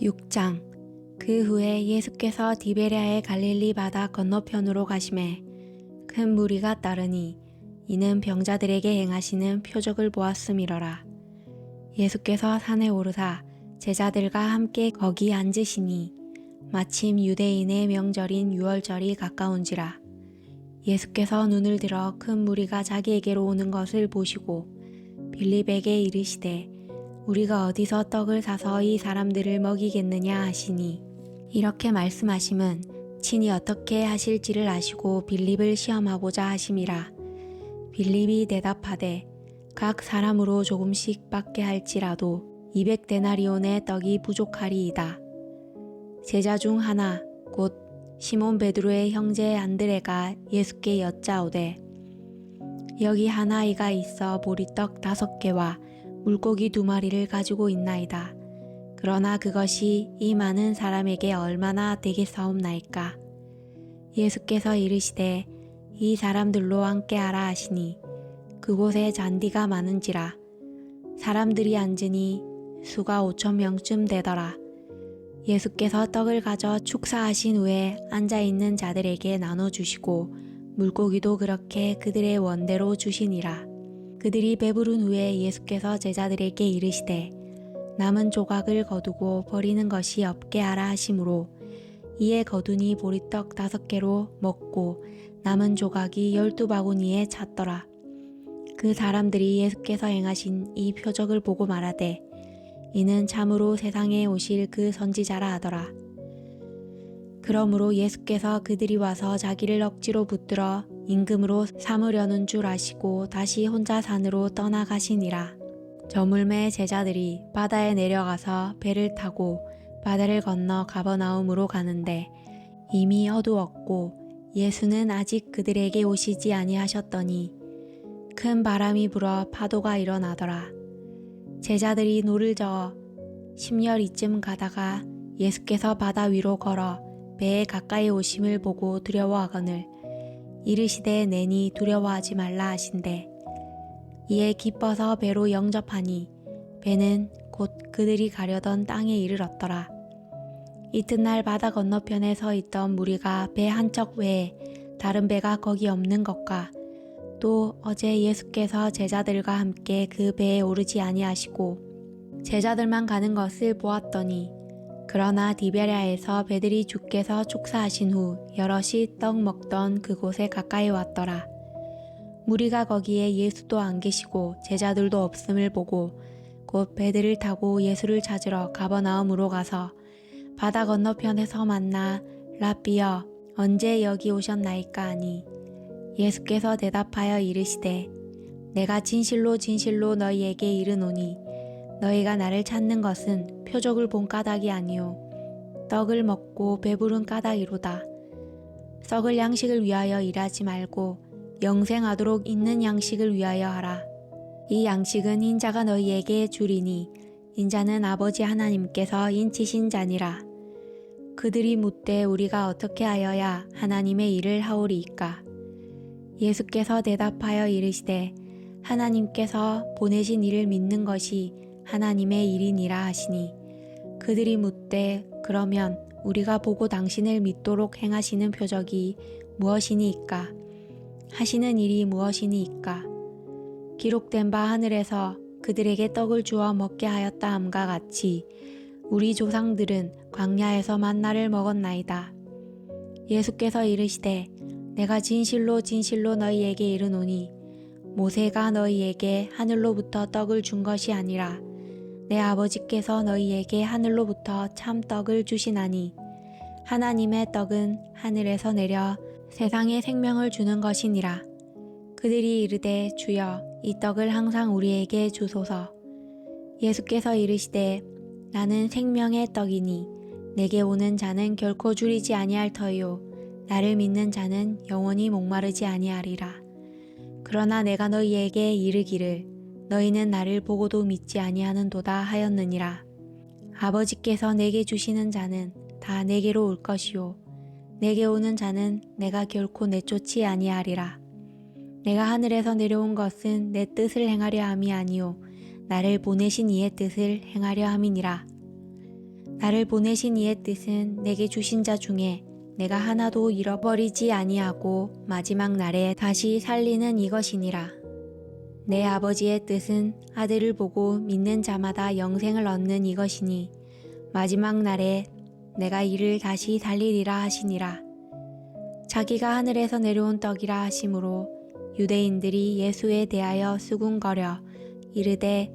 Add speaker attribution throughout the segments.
Speaker 1: 6장. 그 후에 예수께서 디베랴의 갈릴리 바다 건너편으로 가시매 큰 무리가 따르니 이는 병자들에게 행하시는 표적을 보았음이러라. 예수께서 산에 오르사 제자들과 함께 거기 앉으시니 마침 유대인의 명절인 유월절이 가까운지라. 예수께서 눈을 들어 큰 무리가 자기에게로 오는 것을 보시고 빌립에게 이르시되 우리가 어디서 떡을 사서 이 사람들을 먹이겠느냐 하시니, 이렇게 말씀하심은 친히 어떻게 하실지를 아시고 빌립을 시험하고자 하심이라. 빌립이 대답하되 각 사람으로 조금씩 받게 할지라도 200데나리온의 떡이 부족하리이다. 제자 중 하나 곧 시몬 베드로의 형제 안드레가 예수께 여짜오되 여기 한 아이가 있어 보리떡 5개와 물고기 2마리를 가지고 있나이다. 그러나 그것이 이 많은 사람에게 얼마나 되겠사옵나이까. 예수께서 이르시되 이 사람들로 함께하라 하시니 그곳에 잔디가 많은지라. 사람들이 앉으니 수가 5,000명쯤 되더라. 예수께서 떡을 가져 축사하신 후에 앉아있는 자들에게 나눠주시고 물고기도 그렇게 그들의 원대로 주시니라. 그들이 배부른 후에 예수께서 제자들에게 이르시되 남은 조각을 거두고 버리는 것이 없게 하라 하시므로 이에 거두니 보리떡 5개로 먹고 남은 조각이 12바구니에 찼더라. 그 사람들이 예수께서 행하신 이 표적을 보고 말하되 이는 참으로 세상에 오실 그 선지자라 하더라. 그러므로 예수께서 그들이 와서 자기를 억지로 붙들어 임금으로 삼으려는 줄 아시고 다시 혼자 산으로 떠나가시니라. 저물매 제자들이 바다에 내려가서 배를 타고 바다를 건너 가버나움으로 가는데 이미 어두웠고 예수는 아직 그들에게 오시지 아니하셨더니 큰 바람이 불어 파도가 일어나더라. 제자들이 노를 저어 심열이쯤 가다가 예수께서 바다 위로 걸어 배에 가까이 오심을 보고 두려워하거늘 이르시되 내니 두려워하지 말라 하신대. 이에 기뻐서 배로 영접하니 배는 곧 그들이 가려던 땅에 이르렀더라. 이튿날 바다 건너편에 서 있던 무리가 배 한 척 외에 다른 배가 거기 없는 것과 또 어제 예수께서 제자들과 함께 그 배에 오르지 아니하시고 제자들만 가는 것을 보았더니, 그러나 디베랴에서 배들이 주께서 축사하신 후 여럿이 떡 먹던 그곳에 가까이 왔더라. 무리가 거기에 예수도 안 계시고 제자들도 없음을 보고 곧 배들을 타고 예수를 찾으러 가버나움으로 가서 바다 건너편에서 만나 랍비여 언제 여기 오셨나이까 하니, 예수께서 대답하여 이르시되 내가 진실로 진실로 너희에게 이르노니 너희가 나를 찾는 것은 표적을 본 까닭이 아니요 떡을 먹고 배부른 까닭이로다. 썩을 양식을 위하여 일하지 말고 영생하도록 있는 양식을 위하여 하라. 이 양식은 인자가 너희에게 주리니 인자는 아버지 하나님께서 인치신 자니라. 그들이 묻되 우리가 어떻게 하여야 하나님의 일을 하오리이까. 예수께서 대답하여 이르시되 하나님께서 보내신 이를 믿는 것이 하나님의 일이니라 하시니, 그들이 묻되 그러면 우리가 보고 당신을 믿도록 행하시는 표적이 무엇이니이까? 하시는 일이 무엇이니이까? 기록된 바 하늘에서 그들에게 떡을 주어 먹게 하였다 함과 같이 우리 조상들은 광야에서 만나를 먹었나이다. 예수께서 이르시되 내가 진실로 진실로 너희에게 이르노니 모세가 너희에게 하늘로부터 떡을 준 것이 아니라 내 아버지께서 너희에게 하늘로부터 참 떡을 주시나니 하나님의 떡은 하늘에서 내려 세상에 생명을 주는 것이니라. 그들이 이르되 주여 이 떡을 항상 우리에게 주소서. 예수께서 이르시되 나는 생명의 떡이니 내게 오는 자는 결코 줄이지 아니할 터요 나를 믿는 자는 영원히 목마르지 아니하리라. 그러나 내가 너희에게 이르기를 너희는 나를 보고도 믿지 아니하는도다 하였느니라. 아버지께서 내게 주시는 자는 다 내게로 올 것이요 내게 오는 자는 내가 결코 내쫓지 아니하리라. 내가 하늘에서 내려온 것은 내 뜻을 행하려 함이 아니요 나를 보내신 이의 뜻을 행하려 함이니라. 나를 보내신 이의 뜻은 내게 주신 자 중에 내가 하나도 잃어버리지 아니하고 마지막 날에 다시 살리는 이것이니라. 내 아버지의 뜻은 아들을 보고 믿는 자마다 영생을 얻는 이것이니 마지막 날에 내가 이를 다시 살리리라 하시니라. 자기가 하늘에서 내려온 떡이라 하심으로 유대인들이 예수에 대하여 수군거려 이르되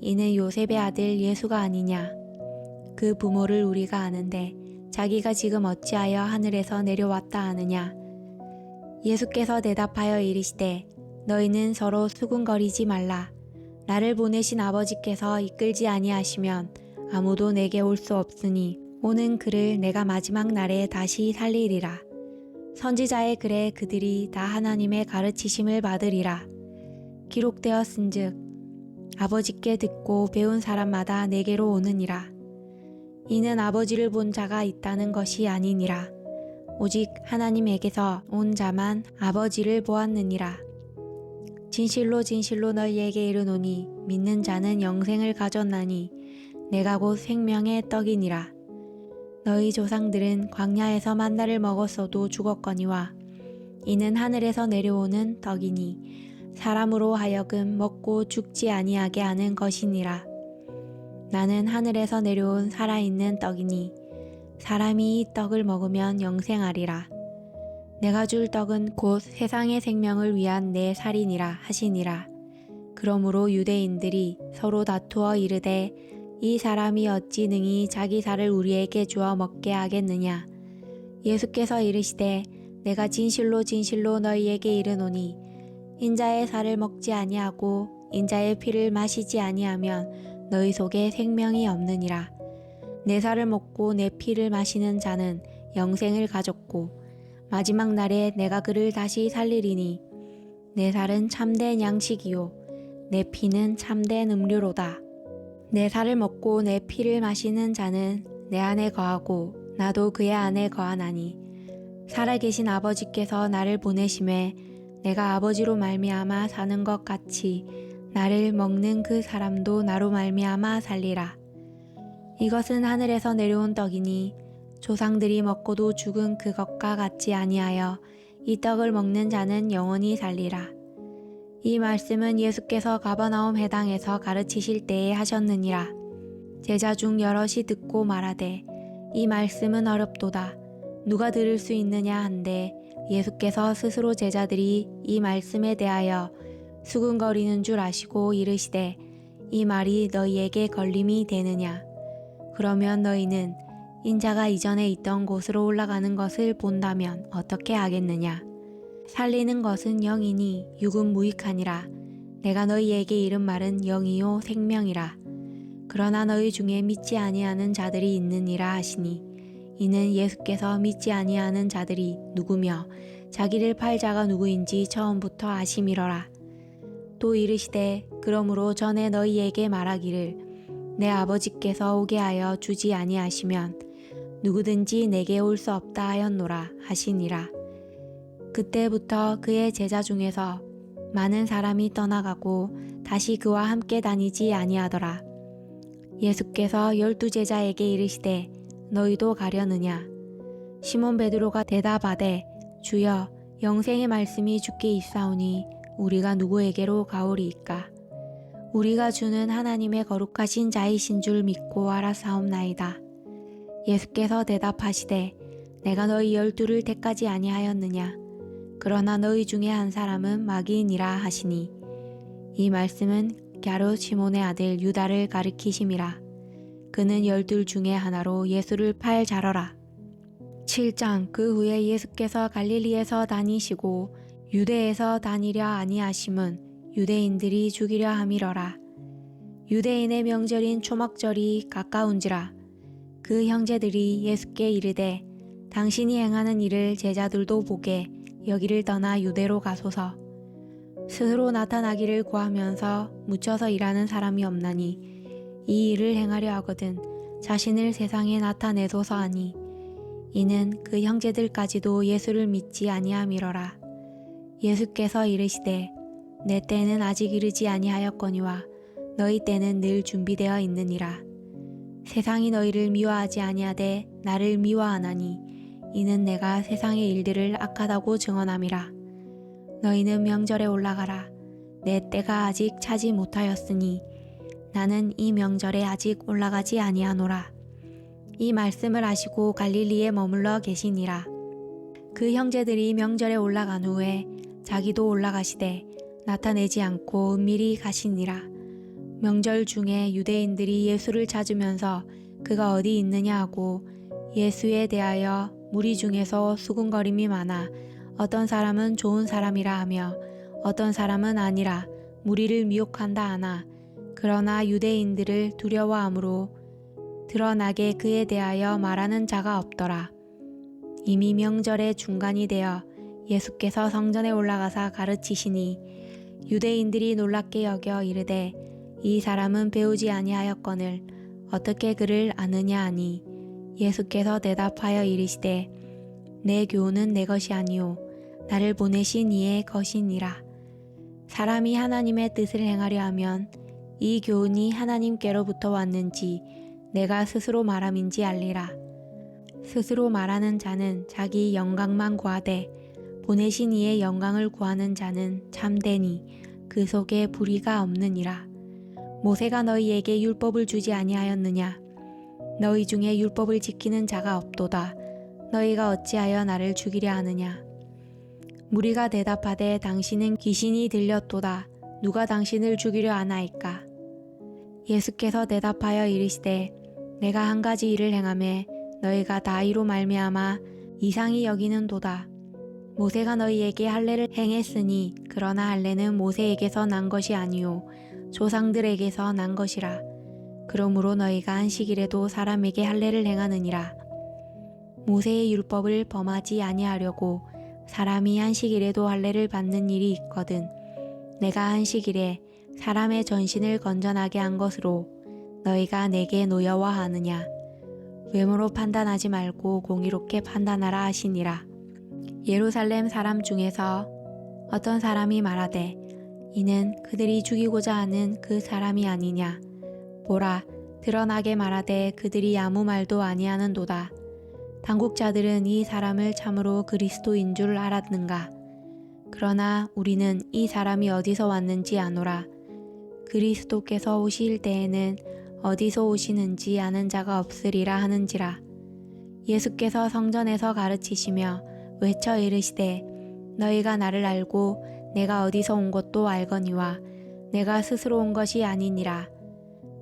Speaker 1: 이는 요셉의 아들 예수가 아니냐. 그 부모를 우리가 아는데 자기가 지금 어찌하여 하늘에서 내려왔다 하느냐. 예수께서 대답하여 이르시되 너희는 서로 수군거리지 말라. 나를 보내신 아버지께서 이끌지 아니하시면 아무도 내게 올 수 없으니 오는 그를 내가 마지막 날에 다시 살리리라. 선지자의 글에 그들이 다 하나님의 가르치심을 받으리라. 기록되었은즉 아버지께 듣고 배운 사람마다 내게로 오느니라. 이는 아버지를 본 자가 있다는 것이 아니니라. 오직 하나님에게서 온 자만 아버지를 보았느니라. 진실로 진실로 너희에게 이르노니 믿는 자는 영생을 가졌나니 내가 곧 생명의 떡이니라. 너희 조상들은 광야에서 만나를 먹었어도 죽었거니와 이는 하늘에서 내려오는 떡이니 사람으로 하여금 먹고 죽지 아니하게 하는 것이니라. 나는 하늘에서 내려온 살아있는 떡이니 사람이 이 떡을 먹으면 영생하리라. 내가 줄 떡은 곧 세상의 생명을 위한 내 살이니라 하시니라. 그러므로 유대인들이 서로 다투어 이르되 이 사람이 어찌 능히 자기 살을 우리에게 주어 먹게 하겠느냐. 예수께서 이르시되 내가 진실로 진실로 너희에게 이르노니 인자의 살을 먹지 아니하고 인자의 피를 마시지 아니하면 너희 속에 생명이 없느니라. 내 살을 먹고 내 피를 마시는 자는 영생을 가졌고 마지막 날에 내가 그를 다시 살리리니 내 살은 참된 양식이요 내 피는 참된 음료로다. 내 살을 먹고 내 피를 마시는 자는 내 안에 거하고 나도 그의 안에 거하나니 살아계신 아버지께서 나를 보내심에 내가 아버지로 말미암아 사는 것 같이 나를 먹는 그 사람도 나로 말미암아 살리라. 이것은 하늘에서 내려온 떡이니 조상들이 먹고도 죽은 그것과 같지 아니하여 이 떡을 먹는 자는 영원히 살리라. 이 말씀은 예수께서 가버나움 회당에서 가르치실 때에 하셨느니라. 제자 중 여럿이 듣고 말하되 이 말씀은 어렵도다. 누가 들을 수 있느냐 한데 예수께서 스스로 제자들이 이 말씀에 대하여 수군거리는 줄 아시고 이르시되 이 말이 너희에게 걸림이 되느냐. 그러면 너희는 인자가 이전에 있던 곳으로 올라가는 것을 본다면 어떻게 하겠느냐. 살리는 것은 영이니 육은 무익하니라. 내가 너희에게 이른 말은 영이요 생명이라. 그러나 너희 중에 믿지 아니하는 자들이 있느니라 하시니 이는 예수께서 믿지 아니하는 자들이 누구며 자기를 팔 자가 누구인지 처음부터 아심이러라. 또 이르시되 그러므로 전에 너희에게 말하기를 내 아버지께서 오게 하여 주지 아니하시면 누구든지 내게 올 수 없다 하였노라 하시니라. 그때부터 그의 제자 중에서 많은 사람이 떠나가고 다시 그와 함께 다니지 아니하더라. 예수께서 12 제자에게 이르시되 너희도 가려느냐. 시몬 베드로가 대답하되 주여 영생의 말씀이 주께 있사오니 우리가 누구에게로 가오리이까. 우리가 주는 하나님의 거룩하신 자이신 줄 믿고 알아사옵나이다. 예수께서 대답하시되 내가 너희 12를 택하지 아니하였느냐. 그러나 너희 중에 한 사람은 마귀이니라 하시니 이 말씀은 갸롯 시몬의 아들 유다를 가리키심이라. 그는 12 중에 하나로 예수를 팔 자러라. 7장. 그 후에 예수께서 갈릴리에서 다니시고 유대에서 다니려 아니하심은 유대인들이 죽이려 함이러라. 유대인의 명절인 초막절이 가까운지라. 그 형제들이 예수께 이르되 당신이 행하는 일을 제자들도 보게 여기를 떠나 유대로 가소서. 스스로 나타나기를 구하면서 묻혀서 일하는 사람이 없나니 이 일을 행하려 하거든 자신을 세상에 나타내소서 하니 이는 그 형제들까지도 예수를 믿지 아니함이러라. 예수께서 이르시되 내 때는 아직 이르지 아니하였거니와 너희 때는 늘 준비되어 있느니라. 세상이 너희를 미워하지 아니하되 나를 미워하나니 이는 내가 세상의 일들을 악하다고 증언함이라. 너희는 명절에 올라가라. 내 때가 아직 차지 못하였으니 나는 이 명절에 아직 올라가지 아니하노라. 이 말씀을 하시고 갈릴리에 머물러 계시니라. 그 형제들이 명절에 올라간 후에 자기도 올라가시되 나타내지 않고 은밀히 가시니라. 명절 중에 유대인들이 예수를 찾으면서 그가 어디 있느냐 하고 예수에 대하여 무리 중에서 수군거림이 많아 어떤 사람은 좋은 사람이라 하며 어떤 사람은 아니라 무리를 미혹한다 하나 그러나 유대인들을 두려워함으로 드러나게 그에 대하여 말하는 자가 없더라. 이미 명절의 중간이 되어 예수께서 성전에 올라가사 가르치시니 유대인들이 놀랍게 여겨 이르되 이 사람은 배우지 아니하였거늘 어떻게 그를 아느냐 하니 예수께서 대답하여 이르시되 내 교훈은 내 것이 아니요 나를 보내신 이의 것이니라. 사람이 하나님의 뜻을 행하려 하면 이 교훈이 하나님께로부터 왔는지 내가 스스로 말함인지 알리라. 스스로 말하는 자는 자기 영광만 구하되 보내신 이의 영광을 구하는 자는 참되니 그 속에 불의가 없느니라. 모세가 너희에게 율법을 주지 아니하였느냐? 너희 중에 율법을 지키는 자가 없도다. 너희가 어찌하여 나를 죽이려 하느냐? 무리가 대답하되 당신은 귀신이 들렸도다. 누가 당신을 죽이려 하나이까? 예수께서 대답하여 이르시되 내가 한 가지 일을 행하매 너희가 다 이로 말미암아 이상히 여기는도다. 모세가 너희에게 할례를 행했으니 그러나 할례는 모세에게서 난 것이 아니요 조상들에게서 난 것이라. 그러므로 너희가 안식일에도 사람에게 할례를 행하느니라. 모세의 율법을 범하지 아니하려고 사람이 안식일에도 할례를 받는 일이 있거든. 내가 안식일에 사람의 전신을 건전하게 한 것으로 너희가 내게 노여워하느냐. 외모로 판단하지 말고 공의롭게 판단하라 하시니라. 예루살렘 사람 중에서 어떤 사람이 말하되 이는 그들이 죽이고자 하는 그 사람이 아니냐. 보라, 드러나게 말하되 그들이 아무 말도 아니하는도다. 당국자들은 이 사람을 참으로 그리스도인 줄 알았는가. 그러나 우리는 이 사람이 어디서 왔는지 아노라. 그리스도께서 오실 때에는 어디서 오시는지 아는 자가 없으리라 하는지라. 예수께서 성전에서 가르치시며 외쳐 이르시되 너희가 나를 알고 내가 어디서 온 것도 알거니와 내가 스스로 온 것이 아니니라.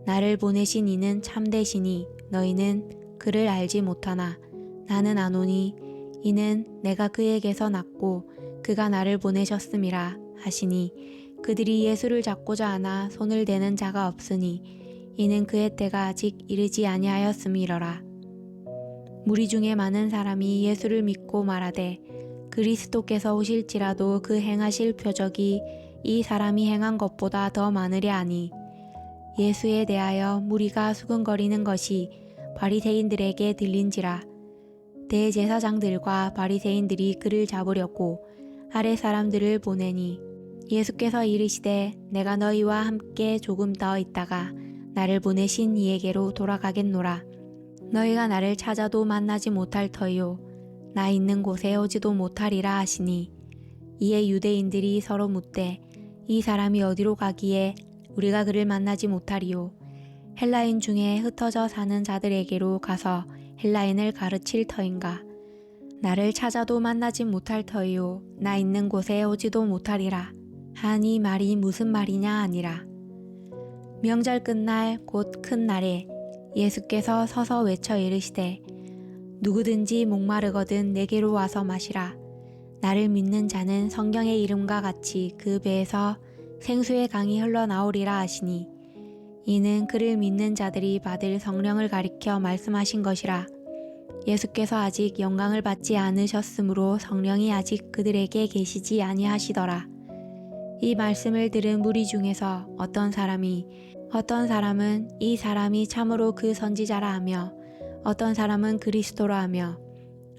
Speaker 1: 나를 보내신 이는 참되시니 너희는 그를 알지 못하나 나는 아노니 이는 내가 그에게서 났고 그가 나를 보내셨음이라 하시니 그들이 예수를 잡고자 하나 손을 대는 자가 없으니 이는 그의 때가 아직 이르지 아니하였음이러라. 무리 중에 많은 사람이 예수를 믿고 말하되 그리스도께서 오실지라도 그 행하실 표적이 이 사람이 행한 것보다 더 많으랴 하니 예수에 대하여 무리가 수근거리는 것이 바리새인들에게 들린지라. 대제사장들과 바리새인들이 그를 잡으려고 아랫 사람들을 보내니 예수께서 이르시되 내가 너희와 함께 조금 더 있다가 나를 보내신 이에게로 돌아가겠노라. 너희가 나를 찾아도 만나지 못할 터요 나 있는 곳에 오지도 못하리라 하시니 이에 유대인들이 서로 묻되 이 사람이 어디로 가기에 우리가 그를 만나지 못하리요. 헬라인 중에 흩어져 사는 자들에게로 가서 헬라인을 가르칠 터인가. 나를 찾아도 만나지 못할 터요 나 있는 곳에 오지도 못하리라 하니 말이 무슨 말이냐 아니라. 명절 끝날 곧 큰 날에 예수께서 서서 외쳐 이르시되 누구든지 목마르거든 내게로 와서 마시라. 나를 믿는 자는 성경의 이름과 같이 그 배에서 생수의 강이 흘러나오리라 하시니 이는 그를 믿는 자들이 받을 성령을 가리켜 말씀하신 것이라. 예수께서 아직 영광을 받지 않으셨으므로 성령이 아직 그들에게 계시지 아니하시더라. 이 말씀을 들은 무리 중에서 어떤 사람은 이 사람이 참으로 그 선지자라 하며 어떤 사람은 그리스도라 하며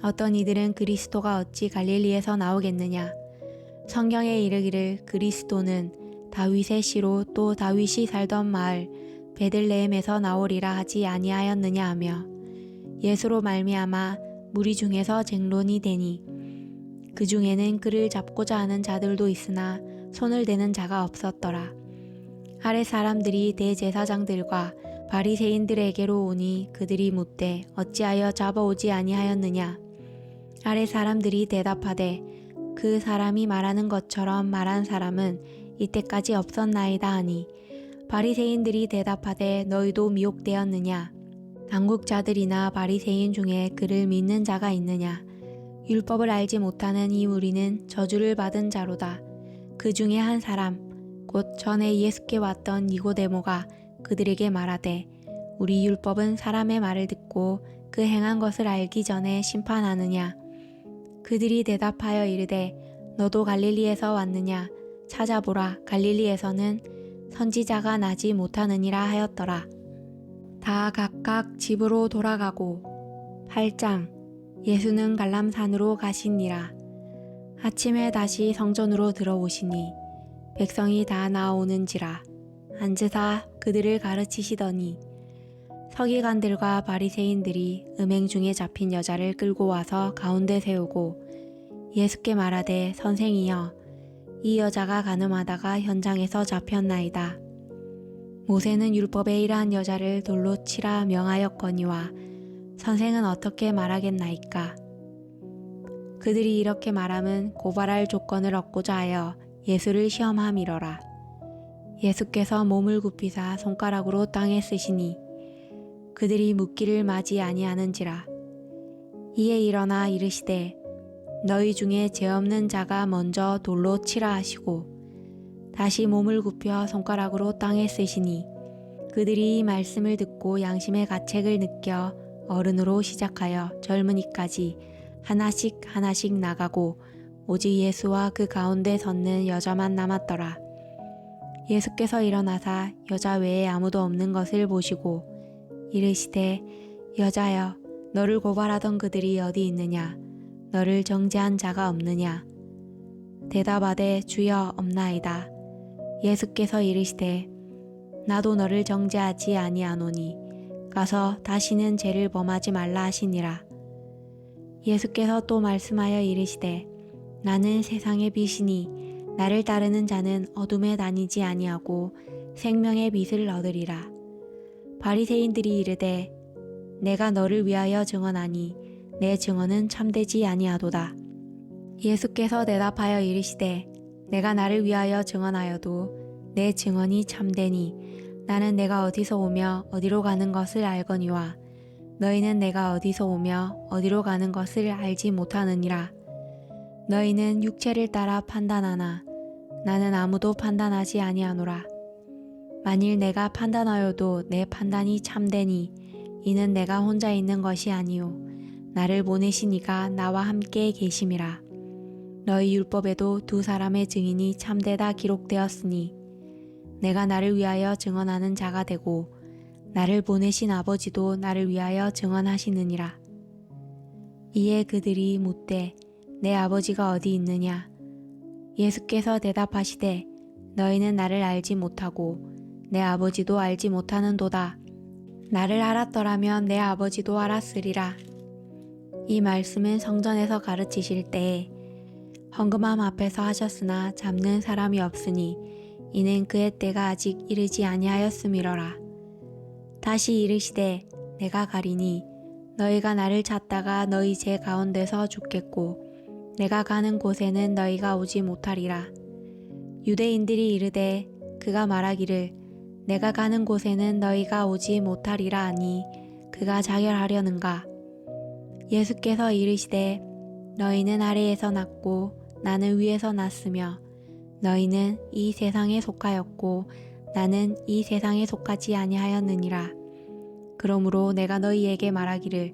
Speaker 1: 어떤 이들은 그리스도가 어찌 갈릴리에서 나오겠느냐. 성경에 이르기를 그리스도는 다윗의 씨로 또 다윗이 살던 마을 베들레헴에서 나오리라 하지 아니하였느냐 하며 예수로 말미암아 무리 중에서 쟁론이 되니 그 중에는 그를 잡고자 하는 자들도 있으나 손을 대는 자가 없었더라. 아랫 사람들이 대제사장들과 바리새인들에게로 오니 그들이 묻되 어찌하여 잡아오지 아니하였느냐. 아랫 사람들이 대답하되 그 사람이 말하는 것처럼 말한 사람은 이때까지 없었나이다 하니 바리새인들이 대답하되 너희도 미혹되었느냐. 당국자들이나 바리새인 중에 그를 믿는 자가 있느냐. 율법을 알지 못하는 이 무리는 저주를 받은 자로다. 그 중에 한 사람 곧 전에 예수께 왔던 니고데모가 그들에게 말하되 우리 율법은 사람의 말을 듣고 그 행한 것을 알기 전에 심판하느냐. 그들이 대답하여 이르되 너도 갈릴리에서 왔느냐. 찾아보라. 갈릴리에서는 선지자가 나지 못하느니라 하였더라. 다 각각 집으로 돌아가고 8장 예수는 갈람산으로 가시니라. 아침에 다시 성전으로 들어오시니 백성이 다 나오는지라 앉으사 그들을 가르치시더니 서기관들과 바리새인들이 음행 중에 잡힌 여자를 끌고 와서 가운데 세우고 예수께 말하되 선생이여 이 여자가 간음하다가 현장에서 잡혔나이다. 모세는 율법에 이러한 여자를 돌로 치라 명하였거니와 선생은 어떻게 말하겠나이까. 그들이 이렇게 말함은 고발할 조건을 얻고자 하여 예수를 시험함이러라. 예수께서 몸을 굽히사 손가락으로 땅에 쓰시니 그들이 묻기를 마지 아니하는지라. 이에 일어나 이르시되 너희 중에 죄 없는 자가 먼저 돌로 치라 하시고 다시 몸을 굽혀 손가락으로 땅에 쓰시니 그들이 이 말씀을 듣고 양심의 가책을 느껴 어른으로 시작하여 젊은이까지 하나씩 하나씩 나가고 오직 예수와 그 가운데 섰는 여자만 남았더라. 예수께서 일어나사 여자 외에 아무도 없는 것을 보시고 이르시되 여자여 너를 고발하던 그들이 어디 있느냐. 너를 정죄한 자가 없느냐. 대답하되 주여 없나이다. 예수께서 이르시되 나도 너를 정죄하지 아니하노니 가서 다시는 죄를 범하지 말라 하시니라. 예수께서 또 말씀하여 이르시되 나는 세상의 빛이니 나를 따르는 자는 어둠에 다니지 아니하고 생명의 빛을 얻으리라. 바리새인들이 이르되 내가 너를 위하여 증언하니 내 증언은 참되지 아니하도다. 예수께서 대답하여 이르시되 내가 나를 위하여 증언하여도 내 증언이 참되니 나는 내가 어디서 오며 어디로 가는 것을 알거니와 너희는 내가 어디서 오며 어디로 가는 것을 알지 못하느니라. 너희는 육체를 따라 판단하나 나는 아무도 판단하지 아니하노라. 만일 내가 판단하여도 내 판단이 참되니 이는 내가 혼자 있는 것이 아니요 나를 보내신 이가 나와 함께 계심이라. 너희 율법에도 두 사람의 증인이 참되다 기록되었으니 내가 나를 위하여 증언하는 자가 되고 나를 보내신 아버지도 나를 위하여 증언하시느니라. 이에 그들이 묻되 내 아버지가 어디 있느냐. 예수께서 대답하시되 너희는 나를 알지 못하고 내 아버지도 알지 못하는도다. 나를 알았더라면 내 아버지도 알았으리라. 이 말씀은 성전에서 가르치실 때에 헌금함 앞에서 하셨으나 잡는 사람이 없으니 이는 그의 때가 아직 이르지 아니하였음이러라. 다시 이르시되 내가 가리니 너희가 나를 찾다가 너희 제 가운데서 죽겠고 내가 가는 곳에는 너희가 오지 못하리라. 유대인들이 이르되 그가 말하기를 내가 가는 곳에는 너희가 오지 못하리라 하니 그가 자결하려는가. 예수께서 이르시되 너희는 아래에서 났고 나는 위에서 났으며 너희는 이 세상에 속하였고 나는 이 세상에 속하지 아니하였느니라. 그러므로 내가 너희에게 말하기를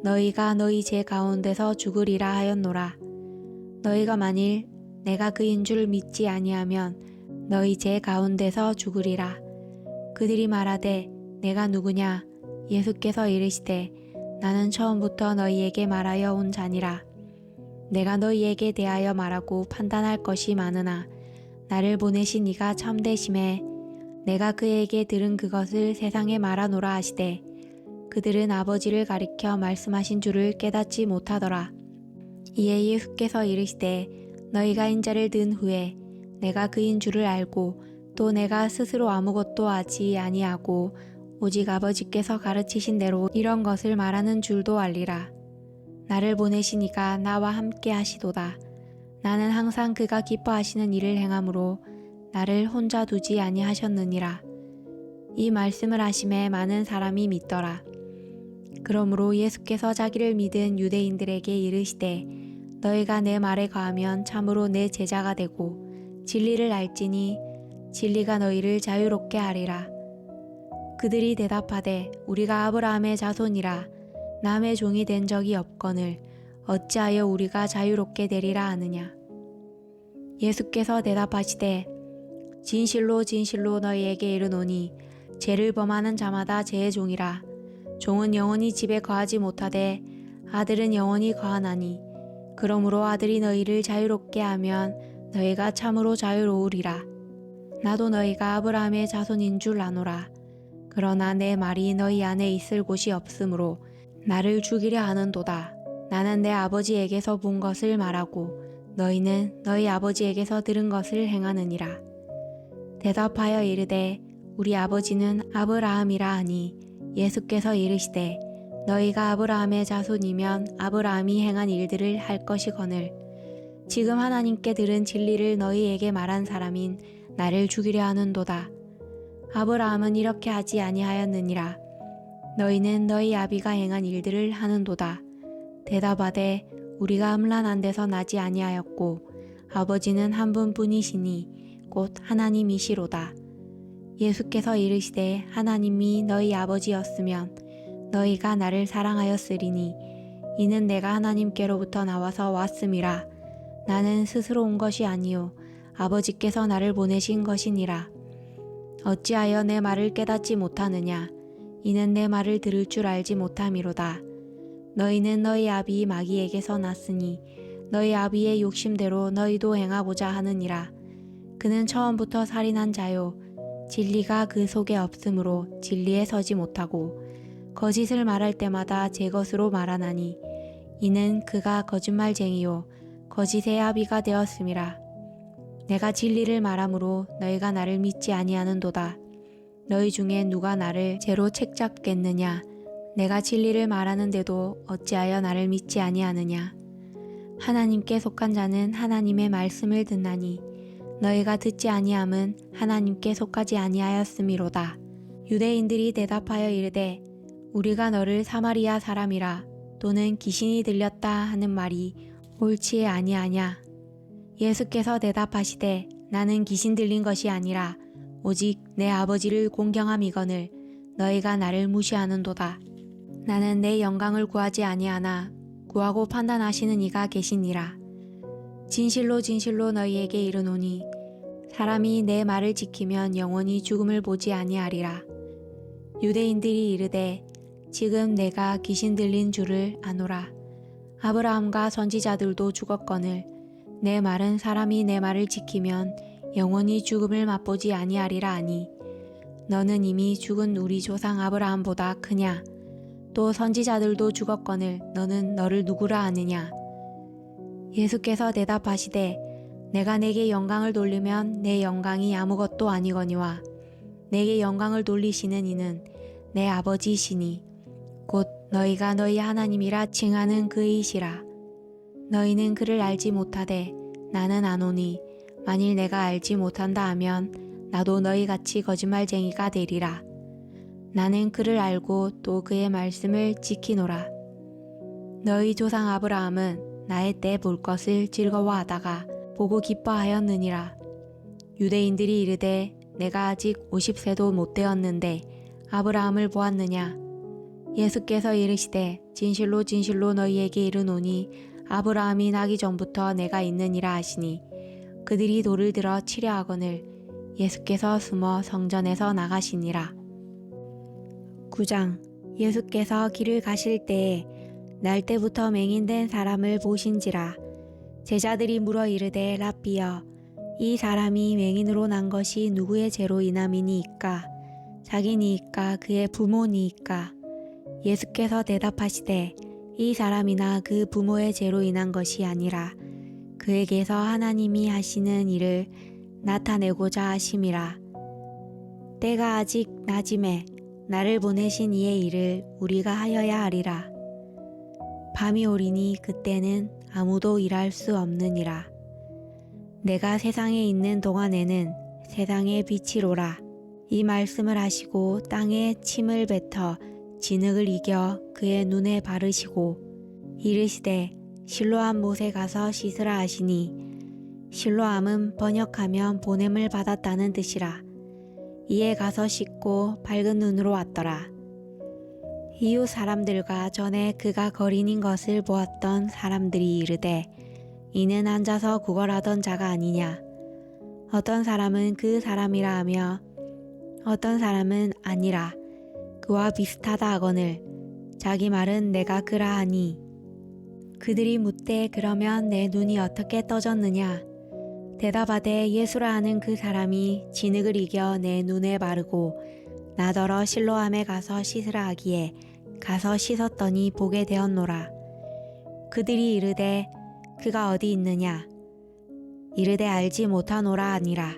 Speaker 1: 너희가 너희 제 가운데서 죽으리라 하였노라. 너희가 만일 내가 그인 줄 믿지 아니하면 너희 제 가운데서 죽으리라. 그들이 말하되 내가 누구냐. 예수께서 이르시되 나는 처음부터 너희에게 말하여 온 자니라. 내가 너희에게 대하여 말하고 판단할 것이 많으나 나를 보내신 이가 참되심에 내가 그에게 들은 그것을 세상에 말하노라 하시되 그들은 아버지를 가리켜 말씀하신 줄을 깨닫지 못하더라. 이에 예수께서 이르시되 너희가 인자를 든 후에 내가 그인 줄을 알고 또 내가 스스로 아무것도 하지 아니하고 오직 아버지께서 가르치신 대로 이런 것을 말하는 줄도 알리라. 나를 보내신 이가 나와 함께 하시도다. 나는 항상 그가 기뻐하시는 일을 행함으로 나를 혼자 두지 아니하셨느니라. 이 말씀을 하심에 많은 사람이 믿더라. 그러므로 예수께서 자기를 믿은 유대인들에게 이르시되 너희가 내 말에 거하면 참으로 내 제자가 되고 진리를 알지니 진리가 너희를 자유롭게 하리라. 그들이 대답하되 우리가 아브라함의 자손이라 남의 종이 된 적이 없거늘 어찌하여 우리가 자유롭게 되리라 하느냐. 예수께서 대답하시되 진실로 진실로 너희에게 이르노니 죄를 범하는 자마다 죄의 종이라. 종은 영원히 집에 거하지 못하되 아들은 영원히 거하나니 그러므로 아들이 너희를 자유롭게 하면 너희가 참으로 자유로우리라. 나도 너희가 아브라함의 자손인 줄 아노라. 그러나 내 말이 너희 안에 있을 곳이 없으므로 나를 죽이려 하는도다. 나는 내 아버지에게서 본 것을 말하고 너희는 너희 아버지에게서 들은 것을 행하느니라. 대답하여 이르되 우리 아버지는 아브라함이라 하니 예수께서 이르시되 너희가 아브라함의 자손이면 아브라함이 행한 일들을 할 것이거늘 지금 하나님께 들은 진리를 너희에게 말한 사람인 나를 죽이려 하는도다. 아브라함은 이렇게 하지 아니하였느니라. 너희는 너희 아비가 행한 일들을 하는도다. 대답하되 우리가 음란한 데서 나지 아니하였고 아버지는 한 분뿐이시니 곧 하나님이시로다. 예수께서 이르시되 하나님이 너희 아버지였으면 너희가 나를 사랑하였으리니 이는 내가 하나님께로부터 나와서 왔음이라. 나는 스스로 온 것이 아니요 아버지께서 나를 보내신 것이니라. 어찌하여 내 말을 깨닫지 못하느냐. 이는 내 말을 들을 줄 알지 못함이로다. 너희는 너희 아비 마귀에게서 났으니 너희 아비의 욕심대로 너희도 행하고자 하느니라. 그는 처음부터 살인한 자요 진리가 그 속에 없으므로 진리에 서지 못하고 거짓을 말할 때마다 제 것으로 말하나니 이는 그가 거짓말쟁이요 거짓의 아비가 되었음이라. 내가 진리를 말함으로 너희가 나를 믿지 아니하는도다. 너희 중에 누가 나를 죄로 책잡겠느냐. 내가 진리를 말하는데도 어찌하여 나를 믿지 아니하느냐. 하나님께 속한 자는 하나님의 말씀을 듣나니 너희가 듣지 아니함은 하나님께 속하지 아니하였음이로다. 유대인들이 대답하여 이르되 우리가 너를 사마리아 사람이라 또는 귀신이 들렸다 하는 말이 옳지 아니하냐. 예수께서 대답하시되 나는 귀신 들린 것이 아니라 오직 내 아버지를 공경함이거늘 너희가 나를 무시하는도다. 나는 내 영광을 구하지 아니하나 구하고 판단하시는 이가 계시니라. 진실로 진실로 너희에게 이르노니 사람이 내 말을 지키면 영원히 죽음을 보지 아니하리라. 유대인들이 이르되 지금 내가 귀신 들린 줄을 아노라. 아브라함과 선지자들도 죽었거늘 내 말은 사람이 내 말을 지키면 영원히 죽음을 맛보지 아니하리라 하니 너는 이미 죽은 우리 조상 아브라함보다 크냐. 또 선지자들도 죽었거늘 너는 너를 누구라 하느냐. 예수께서 대답하시되 내가 내게 영광을 돌리면 내 영광이 아무것도 아니거니와 내게 영광을 돌리시는 이는 내 아버지시니 곧 너희가 너희 하나님이라 칭하는 그이시라. 너희는 그를 알지 못하되 나는 아노니 만일 내가 알지 못한다 하면 나도 너희같이 거짓말쟁이가 되리라. 나는 그를 알고 또 그의 말씀을 지키노라. 너희 조상 아브라함은 나의 때 볼 것을 즐거워하다가 보고 기뻐하였느니라. 유대인들이 이르되 내가 아직 50세도 못 되었는데 아브라함을 보았느냐. 예수께서 이르시되 진실로 진실로 너희에게 이르노니 아브라함이 나기 전부터 내가 있느니라 하시니 그들이 돌을 들어 치려 하거늘 예수께서 숨어 성전에서 나가시니라. 9장. 예수께서 길을 가실 때에 날 때부터 맹인된 사람을 보신지라. 제자들이 물어 이르되 라삐여 이 사람이 맹인으로 난 것이 누구의 죄로 인함이니이까? 자기니이까 그의 부모니이까? 예수께서 대답하시되 이 사람이나 그 부모의 죄로 인한 것이 아니라 그에게서 하나님이 하시는 일을 나타내고자 하심이라. 때가 아직 낮음에 나를 보내신 이의 일을 우리가 하여야 하리라. 밤이 오리니 그때는 아무도 일할 수 없느니라. 내가 세상에 있는 동안에는 세상의 빛이로라. 이 말씀을 하시고 땅에 침을 뱉어 진흙을 이겨 그의 눈에 바르시고 이르시되 실로암 못에 가서 씻으라 하시니 실로암은 번역하면 보냄을 받았다는 뜻이라. 이에 가서 씻고 밝은 눈으로 왔더라. 이웃 사람들과 전에 그가 거린인 것을 보았던 사람들이 이르되 이는 앉아서 구걸하던 자가 아니냐. 어떤 사람은 그 사람이라 하며 어떤 사람은 아니라 그와 비슷하다 하거늘 자기 말은 내가 그라 하니 그들이 묻되 그러면 내 눈이 어떻게 떠졌느냐. 대답하되 예수라 하는 그 사람이 진흙을 이겨 내 눈에 바르고 나더러 실로암에 가서 씻으라 하기에 가서 씻었더니 보게 되었노라. 그들이 이르되 그가 어디 있느냐. 이르되 알지 못하노라 하니라.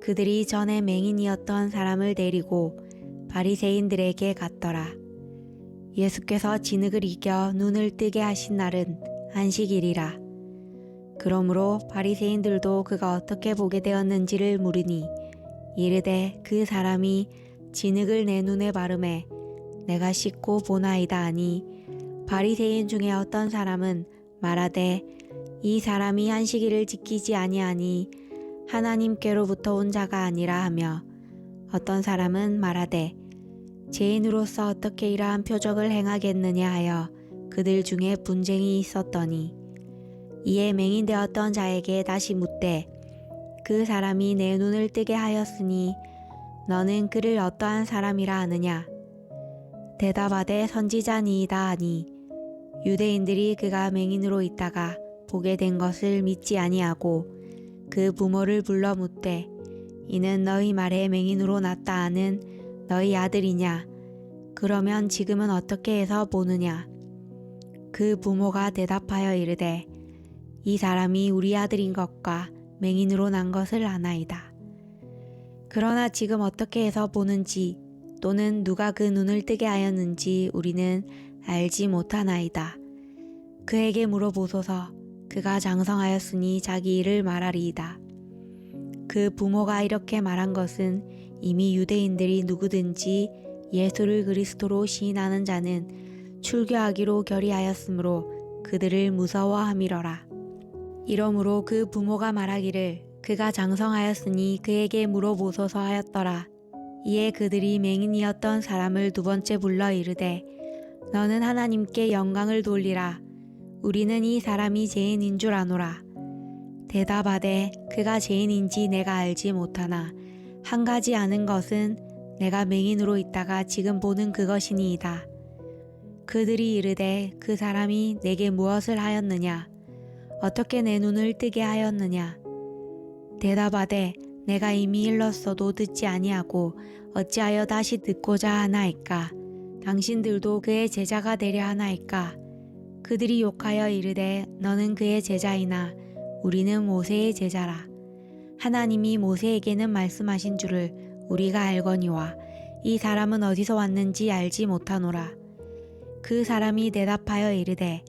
Speaker 1: 그들이 전에 맹인이었던 사람을 데리고 바리새인들에게 갔더라. 예수께서 진흙을 이겨 눈을 뜨게 하신 날은 안식일이라. 그러므로 바리새인들도 그가 어떻게 보게 되었는지를 물으니 이르되 그 사람이 진흙을 내 눈에 바르매 내가 씻고 보나이다 하니 바리새인 중에 어떤 사람은 말하되 이 사람이 안식일을 지키지 아니하니 하나님께로부터 온 자가 아니라 하며 어떤 사람은 말하되 죄인으로서 어떻게 이러한 표적을 행하겠느냐 하여 그들 중에 분쟁이 있었더니 이에 맹인되었던 자에게 다시 묻되 그 사람이 내 눈을 뜨게 하였으니 너는 그를 어떠한 사람이라 하느냐. 대답하되 선지자니이다 하니 유대인들이 그가 맹인으로 있다가 보게 된 것을 믿지 아니하고 그 부모를 불러 묻되 이는 너희 말에 맹인으로 났다 하는 너희 아들이냐. 그러면 지금은 어떻게 해서 보느냐. 그 부모가 대답하여 이르되 이 사람이 우리 아들인 것과 맹인으로 난 것을 아나이다. 그러나 지금 어떻게 해서 보는지 또는 누가 그 눈을 뜨게 하였는지 우리는 알지 못하나이다. 그에게 물어보소서. 그가 장성하였으니 자기 일을 말하리이다. 그 부모가 이렇게 말한 것은 이미 유대인들이 누구든지 예수를 그리스도로 시인하는 자는 출교하기로 결의하였으므로 그들을 무서워함이러라. 이러므로 그 부모가 말하기를 그가 장성하였으니 그에게 물어보소서 하였더라. 이에 그들이 맹인이었던 사람을 두 번째 불러 이르되 너는 하나님께 영광을 돌리라. 우리는 이 사람이 죄인인 줄 아노라. 대답하되 그가 죄인인지 내가 알지 못하나 한 가지 아는 것은 내가 맹인으로 있다가 지금 보는 그것이니이다. 그들이 이르되 그 사람이 내게 무엇을 하였느냐. 어떻게 내 눈을 뜨게 하였느냐. 대답하되 내가 이미 일렀어도 듣지 아니하고 어찌하여 다시 듣고자 하나이까. 당신들도 그의 제자가 되려 하나이까. 그들이 욕하여 이르되 너는 그의 제자이나 우리는 모세의 제자라. 하나님이 모세에게는 말씀하신 줄을 우리가 알거니와 이 사람은 어디서 왔는지 알지 못하노라. 그 사람이 대답하여 이르되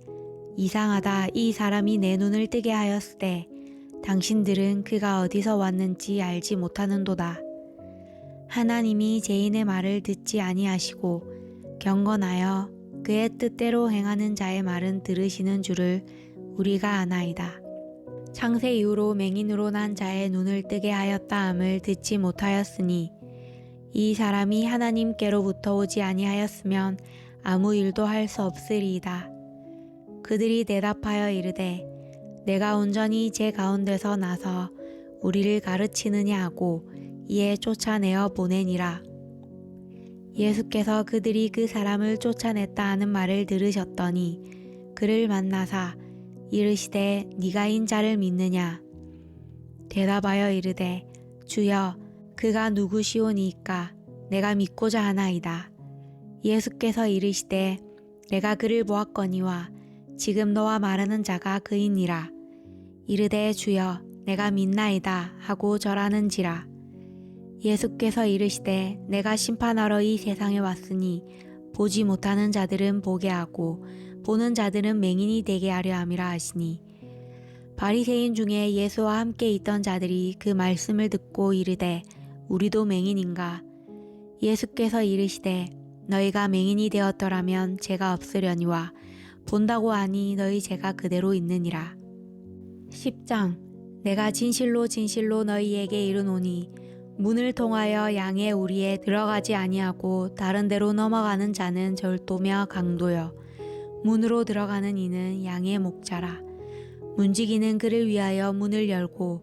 Speaker 1: 이상하다. 이 사람이 내 눈을 뜨게 하였으되 당신들은 그가 어디서 왔는지 알지 못하는도다. 하나님이 죄인의 말을 듣지 아니하시고 경건하여 그의 뜻대로 행하는 자의 말은 들으시는 줄을 우리가 아나이다. 창세 이후로 맹인으로 난 자의 눈을 뜨게 하였다 함을 듣지 못하였으니 이 사람이 하나님께로부터 오지 아니하였으면 아무 일도 할 수 없으리이다. 그들이 대답하여 이르되 내가 온전히 제 가운데서 나서 우리를 가르치느냐 하고 이에 쫓아내어 보내니라. 예수께서 그들이 그 사람을 쫓아냈다 하는 말을 들으셨더니 그를 만나사 이르시되 네가 인자를 믿느냐. 대답하여 이르되 주여 그가 누구시오니이까 내가 믿고자 하나이다. 예수께서 이르시되 내가 그를 보았거니와 지금 너와 말하는 자가 그이니라. 이르되 주여 내가 믿나이다 하고 절하는지라. 예수께서 이르시되 내가 심판하러 이 세상에 왔으니 보지 못하는 자들은 보게 하고 보는 자들은 맹인이 되게 하려 함이라 하시니 바리새인 중에 예수와 함께 있던 자들이 그 말씀을 듣고 이르되 우리도 맹인인가. 예수께서 이르시되 너희가 맹인이 되었더라면 죄가 없으려니와 본다고 하니 너희 죄가 그대로 있느니라. 10장 내가 진실로 진실로 너희에게 이르노니 문을 통하여 양의 우리에 들어가지 아니하고 다른 데로 넘어가는 자는 절도며 강도여 문으로 들어가는 이는 양의 목자라. 문지기는 그를 위하여 문을 열고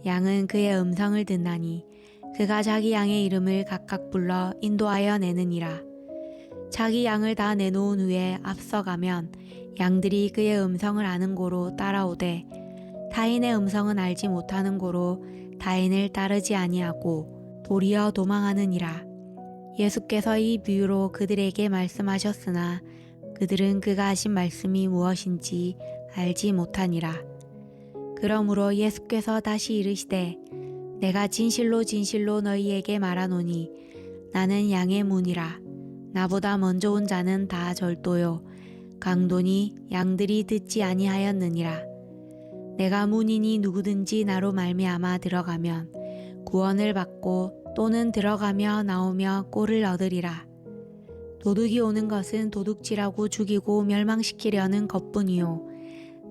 Speaker 1: 양은 그의 음성을 듣나니 그가 자기 양의 이름을 각각 불러 인도하여 내느니라. 자기 양을 다 내놓은 후에 앞서가면 양들이 그의 음성을 아는 고로 따라오되 타인의 음성은 알지 못하는 고로 타인을 따르지 아니하고 도리어 도망하느니라. 예수께서 이 비유로 그들에게 말씀하셨으나 그들은 그가 하신 말씀이 무엇인지 알지 못하니라. 그러므로 예수께서 다시 이르시되 내가 진실로 진실로 너희에게 말하노니 나는 양의 문이라. 나보다 먼저 온 자는 다 절도요 강도니 양들이 듣지 아니하였느니라. 내가 문이니 누구든지 나로 말미암아 들어가면 구원을 받고 또는 들어가며 나오며 꼴을 얻으리라. 도둑이 오는 것은 도둑질하고 죽이고 멸망시키려는 것뿐이요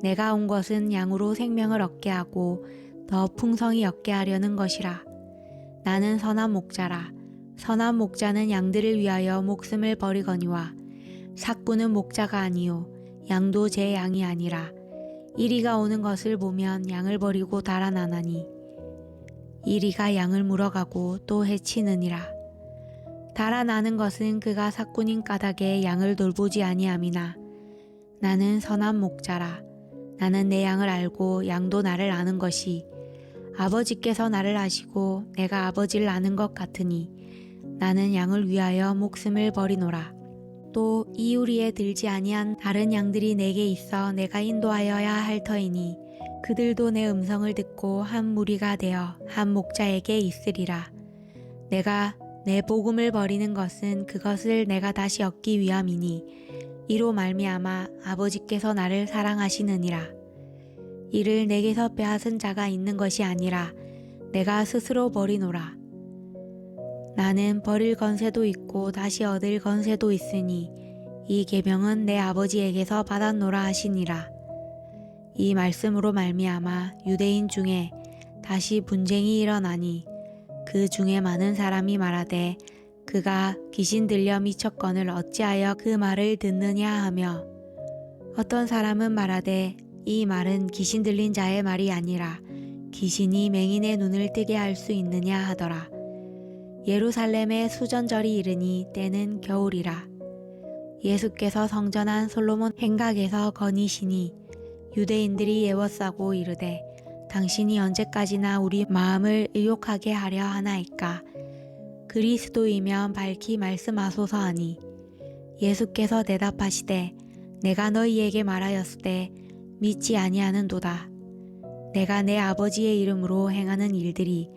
Speaker 1: 내가 온 것은 양으로 생명을 얻게 하고 더 풍성히 얻게 하려는 것이라. 나는 선한 목자라. 선한 목자는 양들을 위하여 목숨을 버리거니와 삭구는 목자가 아니요 양도 제 양이 아니라. 이리가 오는 것을 보면 양을 버리고 달아나나니 이리가 양을 물어가고 또 해치느니라. 달아나는 것은 그가 삭군인 까닭에 양을 돌보지 아니함이나 나는 선한 목자라. 나는 내 양을 알고 양도 나를 아는 것이 아버지께서 나를 아시고 내가 아버지를 아는 것 같으니 나는 양을 위하여 목숨을 버리노라. 또 이우리에 들지 아니한 다른 양들이 내게 있어 내가 인도하여야 할 터이니 그들도 내 음성을 듣고 한 무리가 되어 한 목자에게 있으리라. 내가 내 복음을 버리는 것은 그것을 내가 다시 얻기 위함이니 이로 말미암아 아버지께서 나를 사랑하시느니라. 이를 내게서 빼앗은 자가 있는 것이 아니라 내가 스스로 버리노라. 나는 버릴 건세도 있고 다시 얻을 건세도 있으니 이 계명은 내 아버지에게서 받았노라 하시니라. 이 말씀으로 말미암아 유대인 중에 다시 분쟁이 일어나니 그 중에 많은 사람이 말하되 그가 귀신 들려 미쳤거늘 어찌하여 그 말을 듣느냐 하며 어떤 사람은 말하되 이 말은 귀신 들린 자의 말이 아니라 귀신이 맹인의 눈을 뜨게 할 수 있느냐 하더라. 예루살렘에 수전절이 이르니 때는 겨울이라. 예수께서 성전한 솔로몬 행각에서 거니시니 유대인들이 애워싸고 이르되 당신이 언제까지나 우리 마음을 의욕하게 하려 하나이까. 그리스도이면 밝히 말씀하소서 하니 예수께서 대답하시되 내가 너희에게 말하였으되 믿지 아니하는도다. 내가 내 아버지의 이름으로 행하는 일들이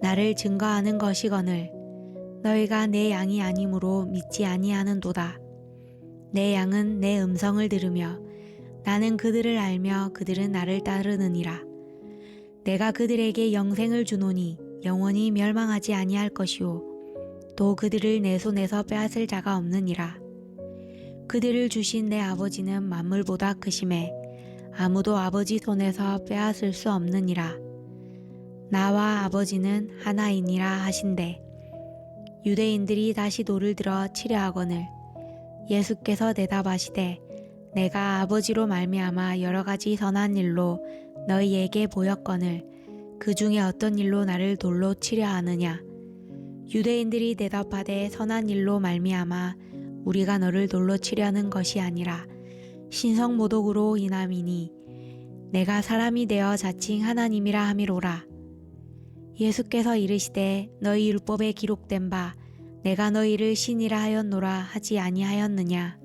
Speaker 1: 나를 증거하는 것이거늘 너희가 내 양이 아니므로 믿지 아니하는도다. 내 양은 내 음성을 들으며 나는 그들을 알며 그들은 나를 따르느니라. 내가 그들에게 영생을 주노니 영원히 멸망하지 아니할 것이요 또 그들을 내 손에서 빼앗을 자가 없느니라. 그들을 주신 내 아버지는 만물보다 크심에 아무도 아버지 손에서 빼앗을 수 없느니라. 나와 아버지는 하나이니라 하신대. 유대인들이 다시 돌을 들어 치려 하거늘 예수께서 대답하시되 내가 아버지로 말미암아 여러 가지 선한 일로 너희에게 보였거늘 그 중에 어떤 일로 나를 돌로 치려 하느냐. 유대인들이 대답하되 선한 일로 말미암아 우리가 너를 돌로 치려는 것이 아니라 신성모독으로 인함이니 내가 사람이 되어 자칭 하나님이라 함이로라. 예수께서 이르시되 너희 율법에 기록된 바 내가 너희를 신이라 하였노라 하지 아니하였느냐.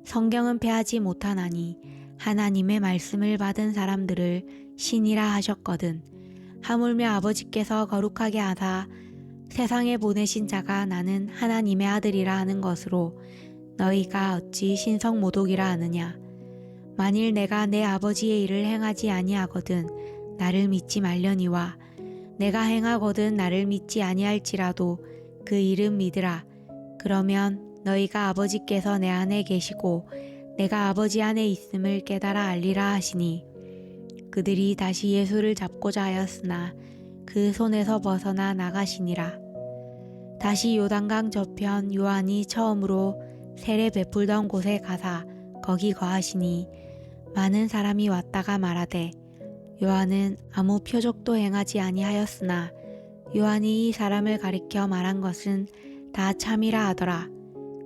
Speaker 1: 성경은 패하지 못하나니 하나님의 말씀을 받은 사람들을 신이라 하셨거든. 하물며 아버지께서 거룩하게 하사 세상에 보내신 자가 나는 하나님의 아들이라 하는 것으로 너희가 어찌 신성모독이라 하느냐. 만일 내가 내 아버지의 일을 행하지 아니하거든 나를 믿지 말려니와 내가 행하거든 나를 믿지 아니할지라도 그 일은 믿으라. 그러면 너희가 아버지께서 내 안에 계시고 내가 아버지 안에 있음을 깨달아 알리라 하시니 그들이 다시 예수를 잡고자 하였으나 그 손에서 벗어나 나가시니라. 다시 요단강 저편 요한이 처음으로 세례 베풀던 곳에 가사 거기 거하시니 많은 사람이 왔다가 말하되 요한은 아무 표적도 행하지 아니하였으나 요한이 이 사람을 가리켜 말한 것은 다 참이라 하더라.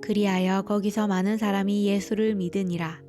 Speaker 1: 그리하여 거기서 많은 사람이 예수를 믿으니라.